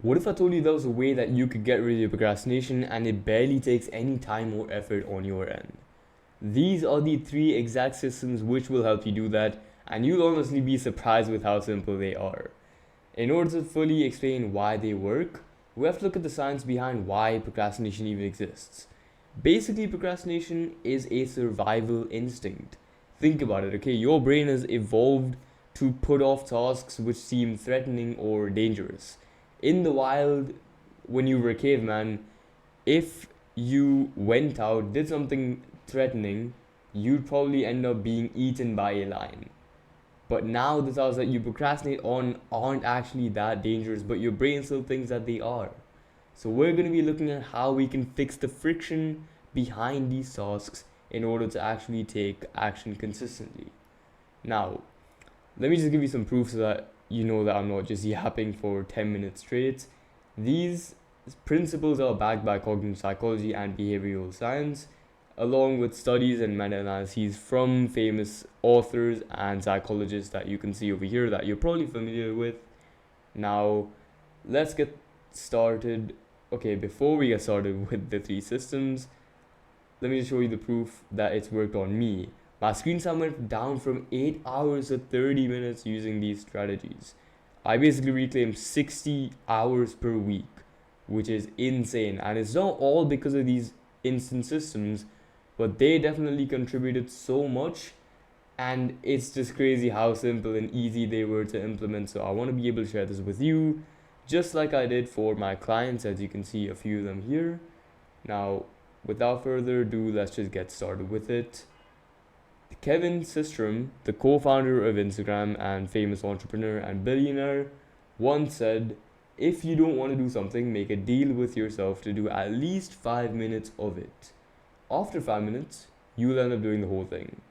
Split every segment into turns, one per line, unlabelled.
What if I told you there was a way that you could get rid of your procrastination and it barely takes any time or effort on your end? These are the three exact systems which will help you do that, and you'll honestly be surprised with how simple they are. In order to fully explain why they work, we have to look at the science behind why procrastination even exists. Basically, procrastination is a survival instinct. Think about it, okay? Your brain has evolved to put off tasks which seem threatening or dangerous. In the wild, when you were a caveman, if you went out, did something threatening, you'd probably end up being eaten by a lion. But now the tasks that you procrastinate on aren't actually that dangerous, but your brain still thinks that they are. So we're going to be looking at how we can fix the friction behind these tasks in order to actually take action consistently. Now, let me just give you some proof so that you know that I'm not just yapping for 10 minutes straight. These principles are backed by cognitive psychology and behavioral science, along with studies and meta-analyses from famous authors and psychologists that you can see over here that you're probably familiar with. Now, let's get started. Okay, before we get started with the three systems, let me just show you the proof that it's worked on me. My screen time went down from 8 hours to 30 minutes using these strategies. I basically reclaimed 60 hours per week, which is insane. And it's not all because of these instant systems, but they definitely contributed so much. And it's just crazy how simple and easy they were to implement. So I want to be able to share this with you, just like I did for my clients, as you can see a few of them here. Now, without further ado, let's just get started with it. Kevin Systrom, the co-founder of Instagram and famous entrepreneur and billionaire, once said, if you don't want to do something, make a deal with yourself to do at least 5 minutes of it. After 5 minutes, you'll end up doing the whole thing.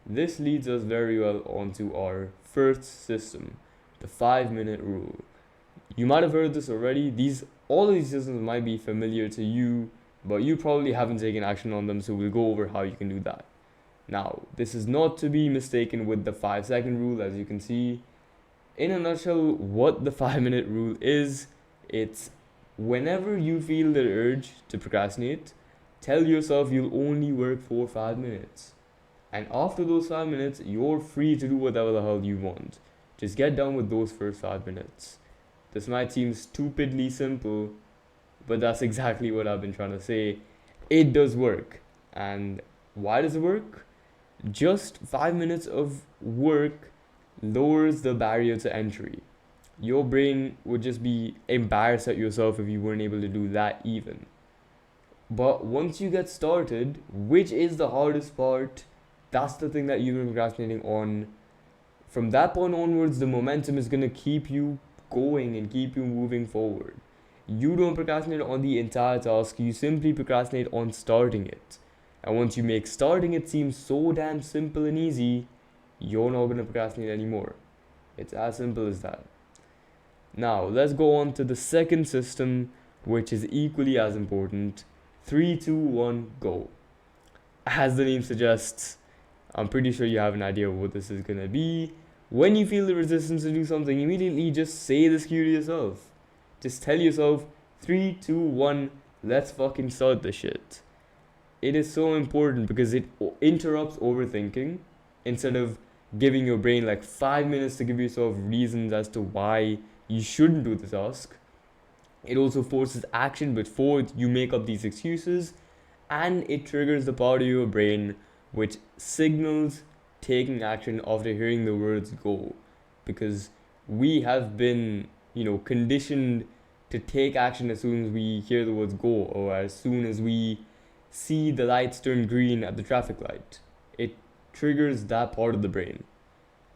This leads us very well onto our first system, the 5-minute rule. You might have heard this already. All of these systems might be familiar to you, but you probably haven't taken action on them, so we'll go over how you can do that. Now, this is not to be mistaken with the 5-second rule, as you can see. In a nutshell, what the 5-minute rule is, it's whenever you feel the urge to procrastinate, tell yourself you'll only work for 5 minutes. And after those 5 minutes, you're free to do whatever the hell you want. Just get done with those first 5 minutes. This might seem stupidly simple, but that's exactly what I've been trying to say. It does work. And why does it work? Just 5 minutes of work lowers the barrier to entry. Your brain would just be embarrassed at yourself if you weren't able to do that even. But once you get started, which is the hardest part, that's the thing that you've been procrastinating on. From that point onwards, the momentum is going to keep you going and keep you moving forward. You don't procrastinate on the entire task, you simply procrastinate on starting it. And once you make starting it seem so damn simple and easy, you're not going to procrastinate anymore. It's as simple as that. Now, let's go on to the second system, which is equally as important. 3, 2, 1, go. As the name suggests, I'm pretty sure you have an idea of what this is going to be. When you feel the resistance to do something, immediately just say this cue to yourself. Just tell yourself, 3, 2, 1, let's fucking start this shit. It is so important because it interrupts overthinking. Instead of giving your brain like 5 minutes to give yourself reasons as to why you shouldn't do the task, it also forces action before you make up these excuses, and it triggers the part of your brain which signals taking action after hearing the words go, because we have been conditioned to take action as soon as we hear the words go, or as soon as we see the lights turn green at the traffic light. It triggers that part of the brain.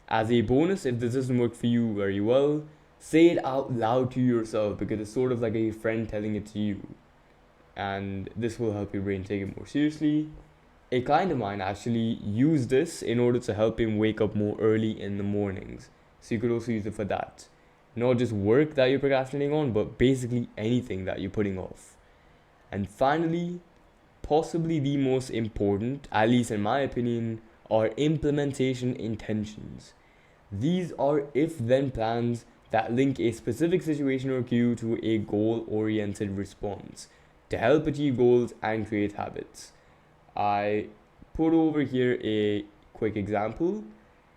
As a bonus, if this doesn't work for you very well, say it out loud to yourself, because it's sort of like a friend telling it to you, and this will help your brain take it more seriously. A client of mine actually used this in order to help him wake up more early in the mornings, so you could also use it for that. Not just work that you're procrastinating on, but basically anything that you're putting off. And finally, possibly the most important, at least in my opinion, are implementation intentions. These are if-then plans that link a specific situation or cue to a goal-oriented response to help achieve goals and create habits. I put over here a quick example.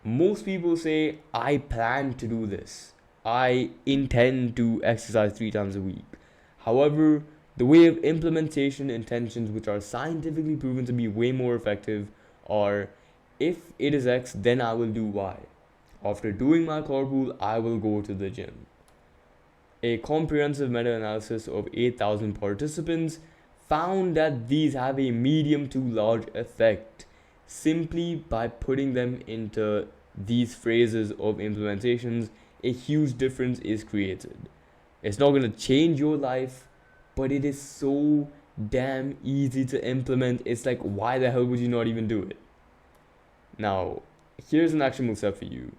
Most people say, I plan to do this. I intend to exercise 3 times a week. However, the way of implementation intentions, which are scientifically proven to be way more effective, are if it is X, then I will do Y. After doing my carpool, I will go to the gym. A comprehensive meta-analysis of 8,000 participants found that these have a medium to large effect simply by putting them into these phrases of implementations. A huge difference is created. It's not going to change your life, but it is so damn easy to implement. It's like, why the hell would you not even do it? Now, here's an actionable step for you.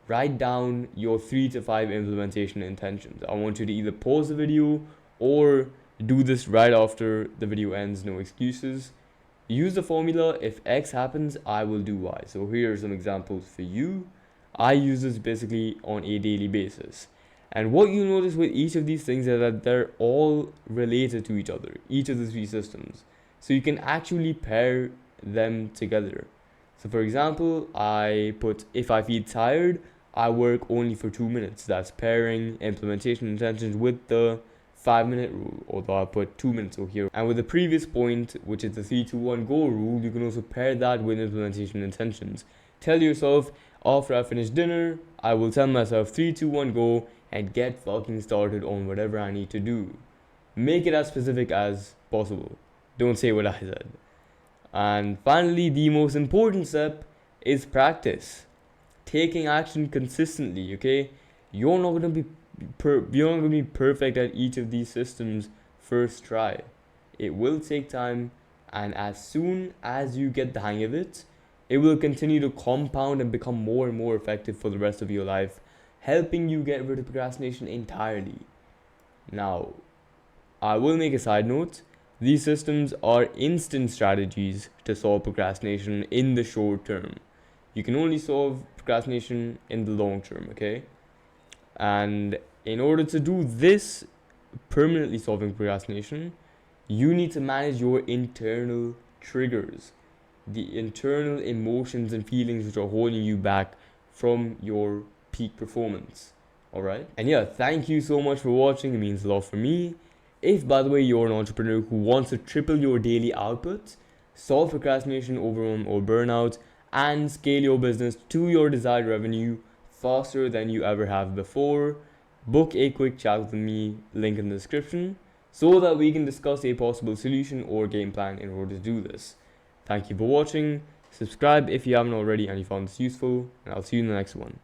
Write down your 3 to 5 implementation intentions. I want you to either pause the video or do this right after the video ends, no excuses. Use the formula, if X happens, I will do Y. So here are some examples for you. I use this basically on a daily basis. And what you notice with each of these things is that they're all related to each other, each of the 3 systems. So you can actually pair them together. So for example, I put, if I feel tired, I work only for 2 minutes. That's pairing implementation intentions with the 5-minute rule, although I put 2 minutes over here. And with the previous point, which is the 3-2-1 go rule, you can also pair that with implementation intentions. Tell yourself, after I finish dinner, I will tell myself 3-2-1 go and get fucking started on whatever I need to do. Make it as specific as possible. Don't say what I said. And finally, the most important step is practice. Taking action consistently, okay? You're not going to be perfect at each of these systems first try. It will take time, and as soon as you get the hang of it, it will continue to compound and become more and more effective for the rest of your life, helping you get rid of procrastination entirely. Now, I will make a side note. These systems are instant strategies to solve procrastination in the short term. You can only solve procrastination in the long term, okay? And in order to do this, permanently solving procrastination, you need to manage your internal triggers, the internal emotions and feelings which are holding you back from your peak performance. Alright? And yeah, thank you so much for watching. It means a lot for me. If, by the way, you're an entrepreneur who wants to triple your daily output, solve procrastination, overwhelm, or burnout, and scale your business to your desired revenue faster than you ever have before, book a quick chat with me, link in the description, so that we can discuss a possible solution or game plan in order to do this. Thank you for watching. Subscribe if you haven't already and you found this useful, and I'll see you in the next one.